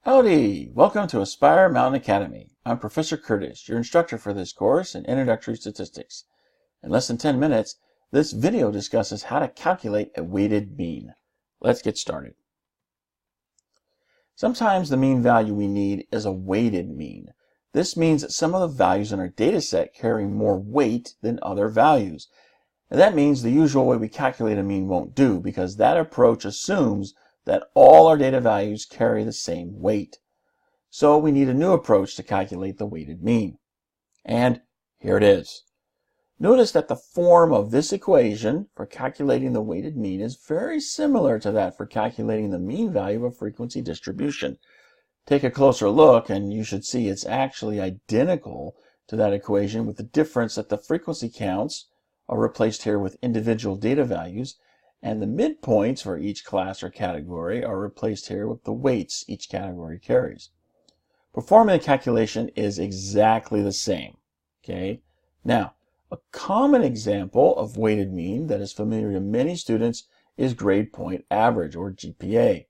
Howdy! Welcome to Aspire Mountain Academy. I'm Professor Curtis, your instructor for this course in Introductory Statistics. In less than 10 minutes, this video discusses how to calculate a weighted mean. Let's get started. Sometimes the mean value we need is a weighted mean. This means that some of the values in our data set carry more weight than other values. And that means the usual way we calculate a mean won't do, because that approach assumes that all our data values carry the same weight. So we need a new approach to calculate the weighted mean. And here it is. Notice that the form of this equation for calculating the weighted mean is very similar to that for calculating the mean value of a frequency distribution. Take a closer look and you should see it's actually identical to that equation, with the difference that the frequency counts are replaced here with individual data values, and the midpoints for each class or category are replaced here with the weights each category carries. Performing the calculation is exactly the same. Okay? Now, a common example of weighted mean that is familiar to many students is grade point average, or GPA.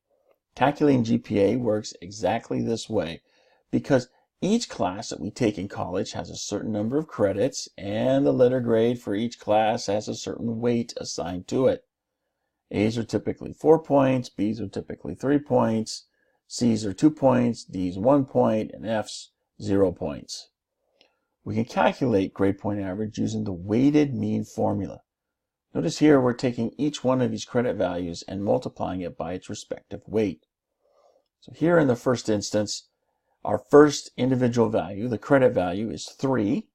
Calculating GPA works exactly this way because each class that we take in college has a certain number of credits, and the letter grade for each class has a certain weight assigned to it. A's are typically 4 points, B's are typically 3 points, C's are 2 points, D's 1 point, and F's 0 points. We can calculate grade point average using the weighted mean formula. Notice here we're taking each one of these credit values and multiplying it by its respective weight. So here in the first instance, our first individual value, the credit value, is 3,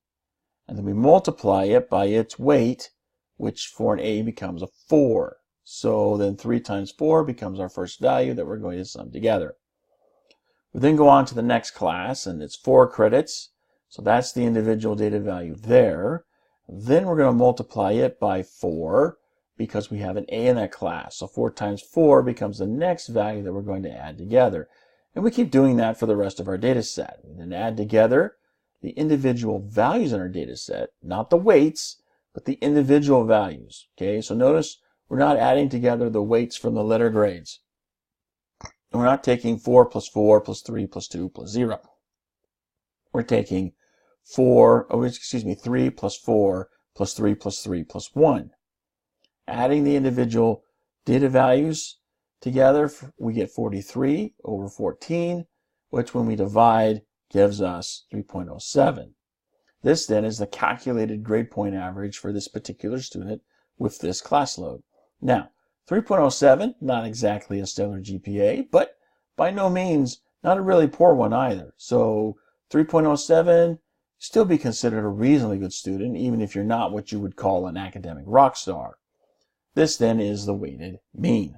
and then we multiply it by its weight, which for an A becomes a 4. So then 3 times 4 becomes our first value that we're going to sum together. We then go on to the next class, and it's 4 credits. So that's the individual data value there. Then we're going to multiply it by 4 because we have an A in that class. So 4 times 4 becomes the next value that we're going to add together. And we keep doing that for the rest of our data set. We then add together the individual values in our data set, not the weights, but the individual values. Okay, so notice we're not adding together the weights from the letter grades. And we're not taking 4 plus 4 plus 3 plus 2 plus 0. We're taking 3 plus 4 plus 3 plus 3 plus 1. Adding the individual data values together, we get 43 over 14, which when we divide gives us 3.07. This then is the calculated grade point average for this particular student with this class load. Now, 3.07, not exactly a stellar GPA, but by no means not a really poor one either. So 3.07, still be considered a reasonably good student, even if you're not what you would call an academic rock star. This then is the weighted mean.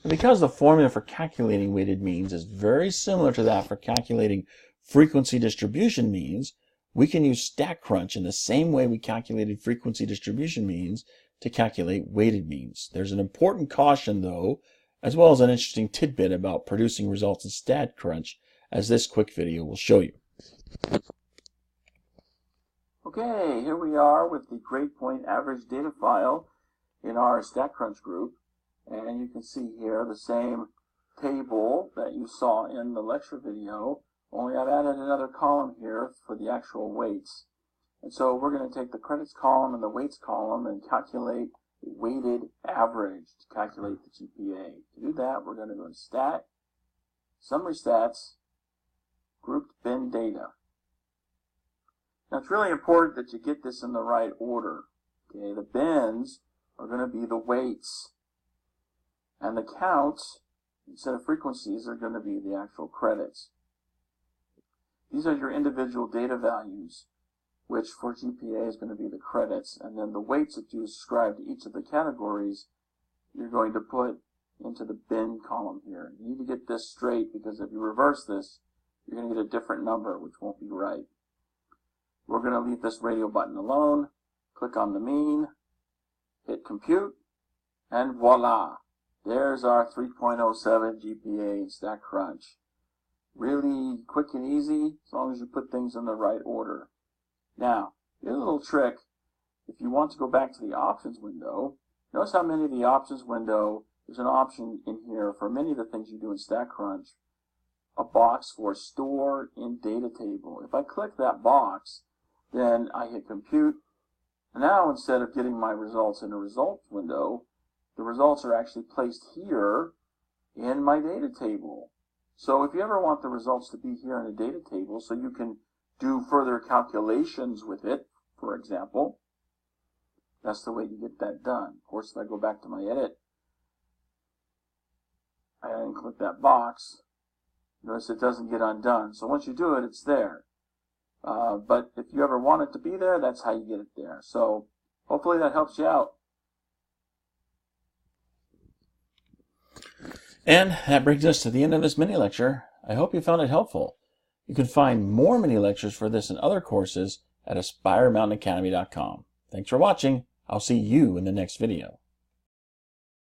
And because the formula for calculating weighted means is very similar to that for calculating frequency distribution means, we can use StatCrunch in the same way we calculated frequency distribution means to calculate weighted means. There's an important caution though, as well as an interesting tidbit about producing results in StatCrunch, as this quick video will show you. Okay, here we are with the grade point average data file in our StatCrunch group, and you can see here the same table that you saw in the lecture video, only I've added another column here for the actual weights. And so we're going to take the credits column and the weights column and calculate the weighted average to calculate the GPA. To do that, we're going to go to Stat, Summary Stats, Grouped Bin Data. Now it's really important that you get this in the right order. Okay, the bins are going to be the weights, and the counts, instead of frequencies, are going to be the actual credits. These are your individual data values, which for GPA is going to be the credits, and then the weights that you ascribe to each of the categories you're going to put into the bin column here. You need to get this straight, because if you reverse this, you're going to get a different number, which won't be right. We're going to leave this radio button alone, click on the mean, hit compute, and voila! There's our 3.07 GPA in StatCrunch. Really quick and easy, as long as you put things in the right order. Now, here's a little trick. If you want to go back to the options window, notice how many of the options window there's an option in here for many of the things you do in StatCrunch, a box for store in data table. If I click that box, then I hit compute. And now instead of getting my results in a results window, the results are actually placed here in my data table. So if you ever want the results to be here in a data table so you can do further calculations with it, for example, that's the way you get that done. Of course, if I go back to my edit and click that box, notice it doesn't get undone. So once you do it, it's there. But if you ever want it to be there, that's how you get it there. So hopefully that helps you out. And that brings us to the end of this mini lecture. I hope you found it helpful. You can find more mini lectures for this and other courses at AspireMountainAcademy.com. Thanks for watching. I'll see you in the next video.